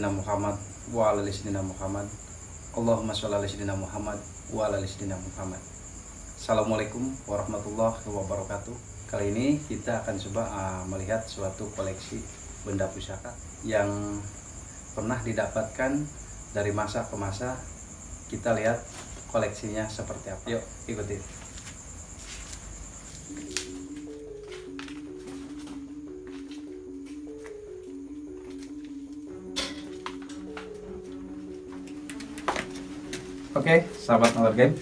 sayyidina Muhammad wa ala ali sayyidina Muhammad. Allahumma sholli ala sayyidina Muhammad wa ala ali sayyidina Muhammad. Assalamualaikum warahmatullahi wabarakatuh. Kali ini kita akan coba melihat suatu koleksi benda pusaka yang pernah didapatkan dari masa ke masa. Kita lihat koleksinya seperti apa. Yuk, ikuti. Oke, sahabat Noler Game,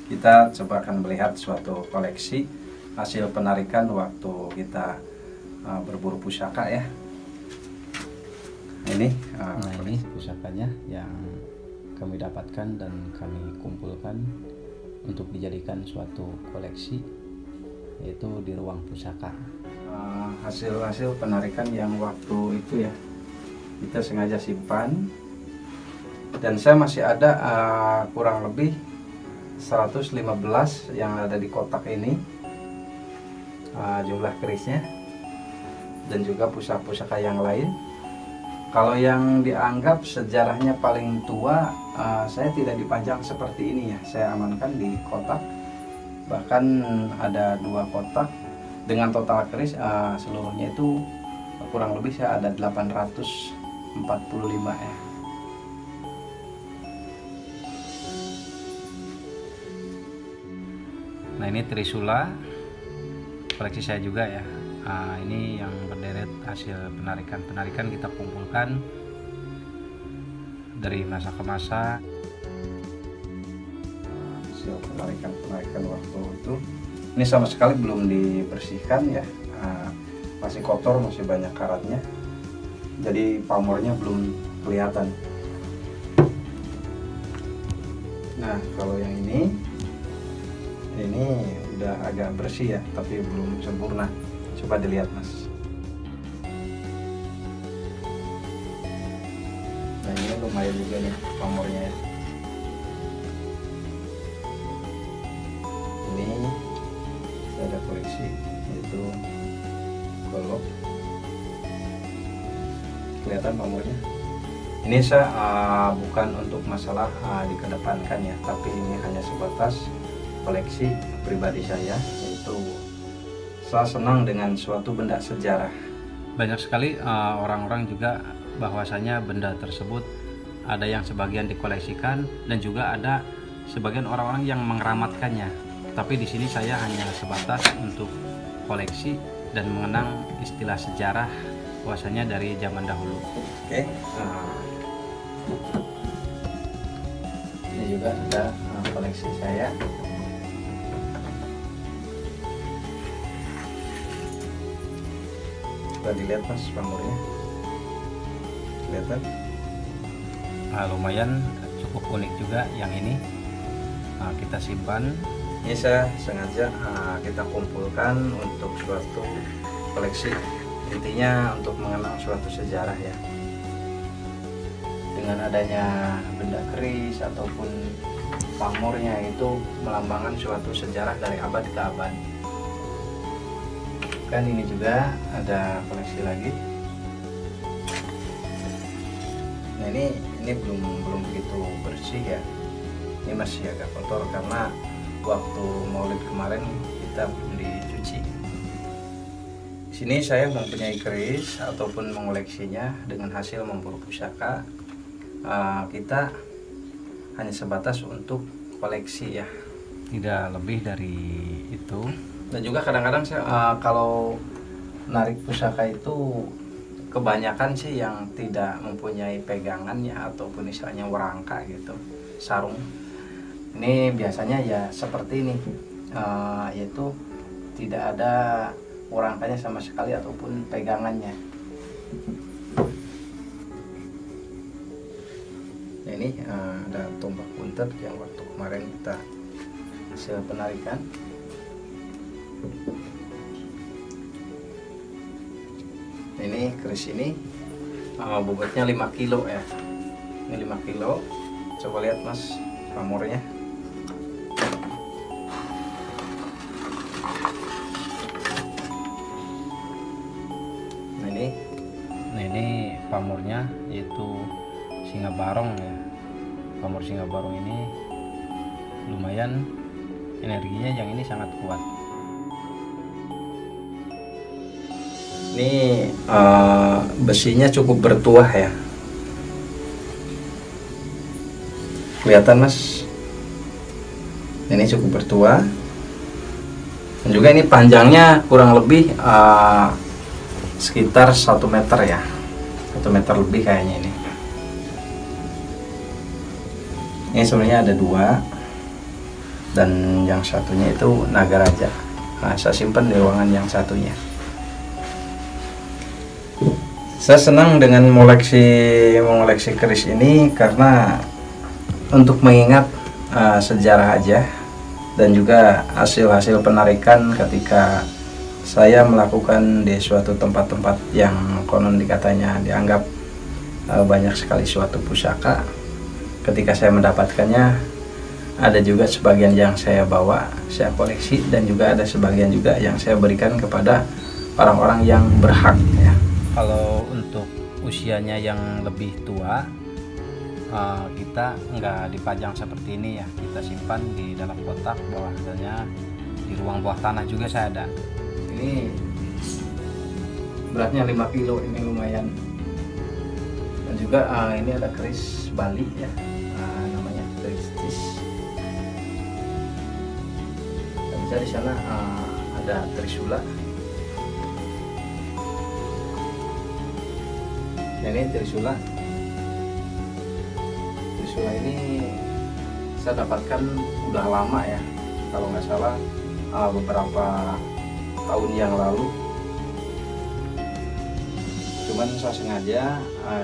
kita coba akan melihat suatu koleksi hasil penarikan waktu kita berburu pusaka ya. Ini ini pusakanya yang kami dapatkan dan kami kumpulkan untuk dijadikan suatu koleksi, yaitu di ruang pusaka. Hasil penarikan yang waktu itu ya kita sengaja simpan, dan saya masih ada kurang lebih 115 yang ada di kotak ini, jumlah kerisnya, dan juga pusaka-pusaka yang lain. Kalau yang dianggap sejarahnya paling tua, saya tidak dipajang seperti ini ya, saya amankan di kotak. Bahkan ada 2 kotak dengan total keris seluruhnya itu kurang lebih saya ada 845 ya. Nah, ini Trisula, koleksi saya juga ya. Ini yang berderet hasil penarikan kita kumpulkan dari masa ke masa. Hasil penarikan waktu itu, ini sama sekali belum dibersihkan ya, masih kotor, masih banyak karatnya, jadi pamornya belum kelihatan. Nah, kalau yang ini udah agak bersih ya, tapi belum sempurna. Coba dilihat Mas. Nah, ini lumayan juga nih pamornya ya. Ini ada koleksi, yaitu golok. Kelihatan pamornya. Ini saya bukan untuk masalah dikedepankan ya, tapi ini hanya sebatas koleksi pribadi saya, yaitu saya senang dengan suatu benda sejarah. Banyak sekali orang-orang juga bahwasanya benda tersebut ada yang sebagian dikoleksikan dan juga ada sebagian orang-orang yang mengeramatkannya. Tapi di sini saya hanya sebatas untuk koleksi dan mengenang istilah sejarah bahwasanya dari zaman dahulu. Oke. Ini juga ada koleksi saya. Coba dilihat Mas pamornya, kelihatan? Lumayan cukup unik juga yang ini. Kita simpan. Ini saya sengaja kita kumpulkan untuk suatu koleksi, intinya untuk mengenang suatu sejarah ya. Dengan adanya benda keris ataupun pamornya itu melambangkan suatu sejarah dari abad ke abad. Kan ini juga ada koleksi lagi. Nah, ini belum begitu bersih ya. Ini masih agak kotor karena waktu Maulid kemarin kita belum dicuci. Di sini saya mempunyai keris ataupun mengoleksinya dengan hasil memburu pusaka. Kita hanya sebatas untuk koleksi ya, tidak lebih dari itu. Dan juga kadang-kadang saya kalau narik pusaka itu kebanyakan sih yang tidak mempunyai pegangannya ataupun istilahnya werangka gitu, sarung. Ini biasanya ya seperti ini, yaitu tidak ada werangkanya sama sekali ataupun pegangannya. Nah, ini ada tombak buntet yang waktu kemarin kita hasil penarikan. Ini keris ini bobotnya 5 kilo ya. Ini 5 kilo. Coba lihat Mas pamornya. Nah, ini pamornya, yaitu singa barong ya. Pamor singa barong ini lumayan energinya, yang ini sangat kuat. Ini besinya cukup bertuah ya, kelihatan mas, ini cukup bertuah. Dan juga ini panjangnya kurang lebih sekitar 1 meter ya, 1 meter lebih kayaknya ini. Ini sebenarnya ada 2, dan yang satunya itu Nagaraja. Nah, saya simpan di ruangan yang satunya. Saya senang dengan mengoleksi keris ini karena untuk mengingat sejarah aja, dan juga hasil-hasil penarikan ketika saya melakukan di suatu tempat-tempat yang konon dikatanya dianggap banyak sekali suatu pusaka. Ketika saya mendapatkannya, ada juga sebagian yang saya bawa, saya koleksi, dan juga ada sebagian juga yang saya berikan kepada orang-orang yang berhak ya. Kalau untuk usianya yang lebih tua, kita nggak dipajang seperti ini ya, kita simpan di dalam kotak, bawahnya di ruang bawah tanah juga saya ada. Ini beratnya 5 kilo, ini lumayan. Dan juga ini ada keris Bali ya, namanya keris tis. Dan bisa di sana ada trisula. Ini trisula. Trisula ini saya dapatkan udah lama ya, kalau nggak salah beberapa tahun yang lalu. Cuman saya sengaja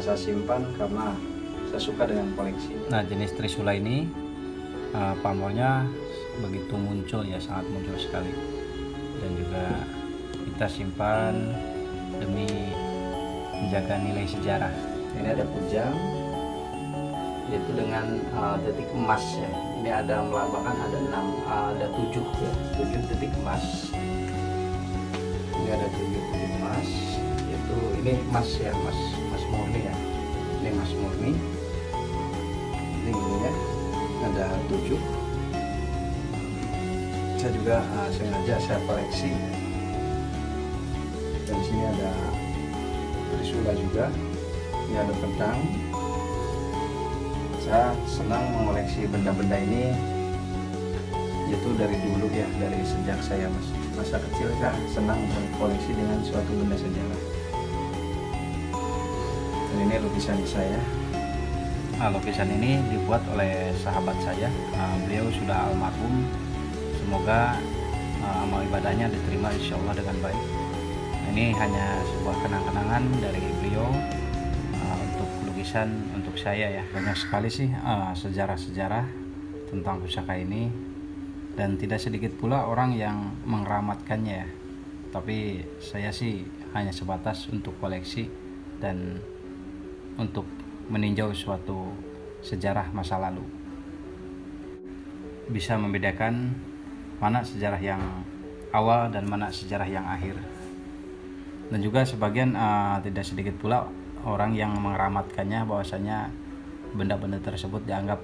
saya simpan karena saya suka dengan koleksi. Nah, jenis trisula ini pamornya begitu muncul ya, sangat muncul sekali. Dan juga kita simpan demi menjaga nilai sejarah. Ini ada kujang, yaitu dengan detik emas ya. Ini ada melambangkan ada 7 ya, 7 detik emas. Ini ada 7 detik emas, yaitu ini emas ya, emas murni ya. Ini emas murni. Ini ya, ada 7. Saya juga sengaja saya koleksi. Dan di sini ada trisula juga. Ini ada pedang. Saya senang mengoleksi benda-benda ini, yaitu dari dulu ya, dari sejak saya masa kecil saya senang berkoleksi dengan suatu benda sejarah. Dan ini lukisan saya. Lukisan ini dibuat oleh sahabat saya. Beliau sudah almarhum. Semoga amal ibadahnya diterima insya Allah dengan baik. Ini hanya sebuah kenang-kenangan dari beliau untuk lukisan untuk saya ya. Banyak sekali sih sejarah-sejarah tentang pusaka ini, dan tidak sedikit pula orang yang mengeramatkannya ya. Tapi saya sih hanya sebatas untuk koleksi dan untuk meninjau suatu sejarah masa lalu. Bisa membedakan mana sejarah yang awal dan mana sejarah yang akhir. Dan juga sebagian tidak sedikit pula orang yang mengeramatkannya, bahwasanya benda-benda tersebut dianggap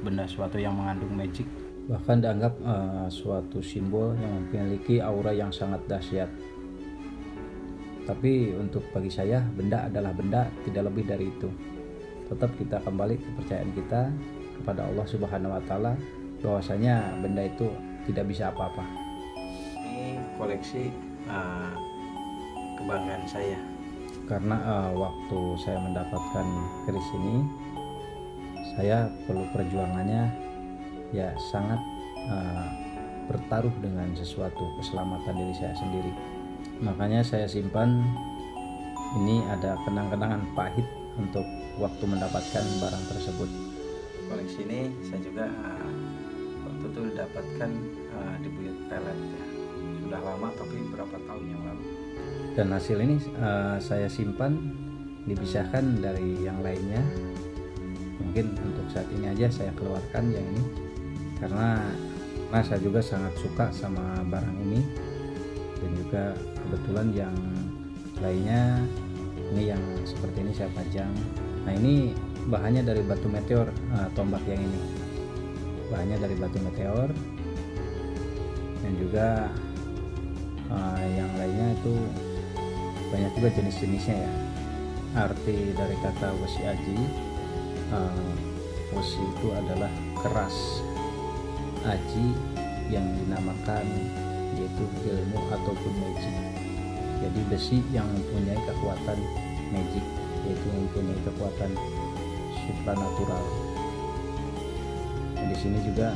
benda suatu yang mengandung magic, bahkan dianggap suatu simbol yang memiliki aura yang sangat dahsyat. Tapi untuk bagi saya, benda adalah benda, tidak lebih dari itu. Tetap kita kembali kepercayaan kita kepada Allah Subhanahu wa Ta'ala, bahwasanya benda itu tidak bisa apa-apa. Ini koleksi kebanggaan saya, karena waktu saya mendapatkan keris ini, saya perlu perjuangannya ya, sangat bertaruh dengan sesuatu keselamatan diri saya sendiri. Makanya saya simpan. Ini ada kenang-kenangan pahit untuk waktu mendapatkan barang tersebut. Koleksi ini saya juga waktu itu dapatkan di Buyut Pelet ya. Sudah lama, tapi berapa tahun yang lalu. Dan hasil ini saya simpan, dipisahkan dari yang lainnya. Mungkin untuk saat ini aja saya keluarkan yang ini, karena saya juga sangat suka sama barang ini. Dan juga kebetulan yang lainnya ini yang seperti ini saya pajang. Nah, ini bahannya dari batu meteor. Tombak yang ini bahannya dari batu meteor, dan juga yang lainnya itu banyak juga jenis-jenisnya ya. Arti dari kata wesi aji, wesi itu adalah keras, aji yang dinamakan yaitu ilmu ataupun magic. Jadi besi yang mempunyai kekuatan magic, yaitu mempunyai kekuatan supranatural. Nah, di sini juga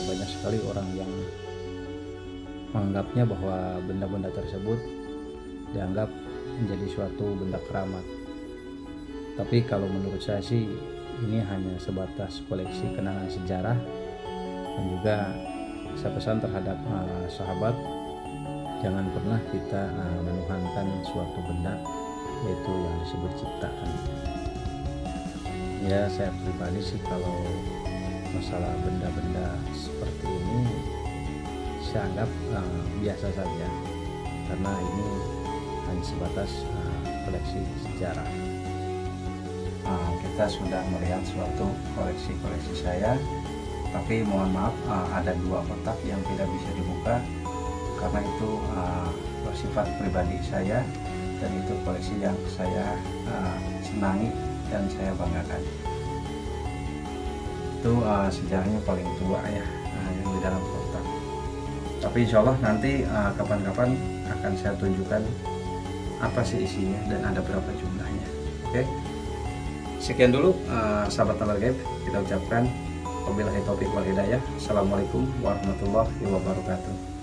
banyak sekali orang yang menganggapnya bahwa benda-benda tersebut dianggap menjadi suatu benda keramat. Tapi kalau menurut saya sih ini hanya sebatas koleksi kenangan sejarah, dan juga saya pesan terhadap sahabat, jangan pernah kita menuhankan suatu benda, yaitu yang disebut ciptaan. Ya, saya pribadi sih kalau masalah benda-benda seperti ini saya anggap biasa saja, karena ini hanya sebatas koleksi sejarah. Kita sudah melihat suatu koleksi saya, tapi mohon maaf ada 2 kotak yang tidak bisa dibuka karena itu bersifat pribadi saya, dan itu koleksi yang saya senangi dan saya banggakan. Itu sejarahnya paling tua ya, yang di dalam kotak. Tapi insya Allah nanti kapan-kapan akan saya tunjukkan apa sih isinya dan ada berapa jumlahnya. Oke, sekian dulu sahabat Nalar Gaib, kita ucapkan wabillahi taufiq wal hidayah. Assalamualaikum warahmatullahi wabarakatuh.